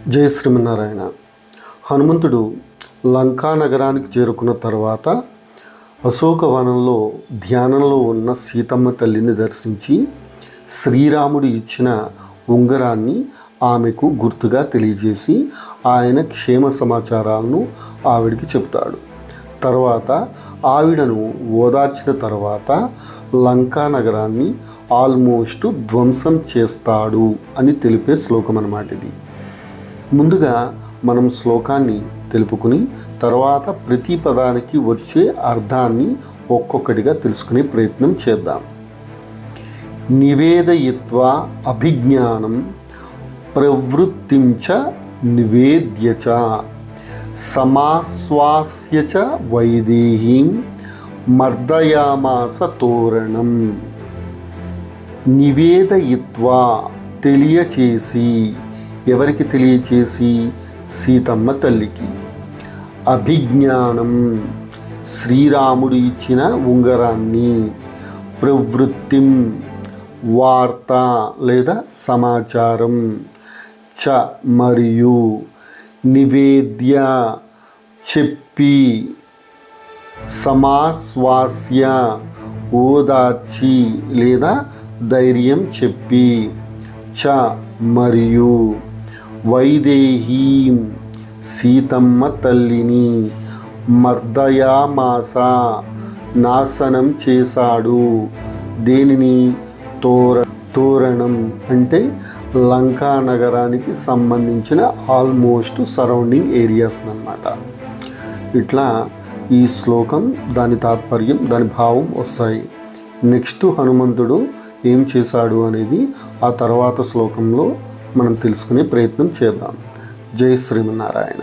జై శ్రీమన్నారాయణ. హనుమంతుడు లంకా నగరానికి చేరుకున్న తర్వాత అశోకవనంలో ధ్యానంలో ఉన్న సీతమ్మ తల్లిని దర్శించి శ్రీరాముడు ఇచ్చిన ఉంగరాన్ని ఆమెకు గుర్తుగా తెలియజేసి ఆయన క్షేమ సమాచారాలను ఆవిడికి చెబుతాడు. తర్వాత ఆవిడను ఓదార్చిన తర్వాత లంకా నగరాన్ని ఆల్మోస్ట్ ధ్వంసం చేస్తాడు అని తెలిపే శ్లోకం అన్నమాట ఇది. ముందుగా మనం శ్లోకాన్ని తెలుపుకుని తర్వాత ప్రతి పదానికి వచ్చే అర్థాన్ని ఒక్కొక్కటిగా తెలుసుకునే ప్రయత్నం చేద్దాం. నివేదయిత్వా అభిజ్ఞానం ప్రవృత్తించ నివేద్యచ సమాశ్వాస్యచ వైదేహీం మర్దయామాస తోరణం. నివేదయిత్వా తెలియచేసి, ఎవరికి తెలియచేసి? సీతమ్మ తల్లికి. అభిజ్ఞానం శ్రీరాముడు ఇచ్చిన ఉంగరాన్ని, ప్రవృత్తిం వార్త లేదా సమాచారం, చ మరియు, నివేద్య చెప్పి, సమాశ్వాస్య ఓదార్చి లేదా ధైర్యం చెప్పి, చ మరియు, వైదేహీం సీతమ్మ తల్లిని, మర్దయామాస నాశనం చేశాడు. దేనిని? తోరణం అంటే లంకా నగరానికి సంబంధించిన ఆల్మోస్ట్ సరౌండింగ్ ఏరియాస్ అన్నమాట. ఇట్లా ఈ శ్లోకం, దాని తాత్పర్యం, దాని భావం వస్తాయి. నెక్స్ట్ హనుమంతుడు ఏం చేశాడు అనేది ఆ తర్వాత శ్లోకంలో మనం తెలుసుకునే ప్రయత్నం చేద్దాం. జై శ్రీమన్నారాయణ.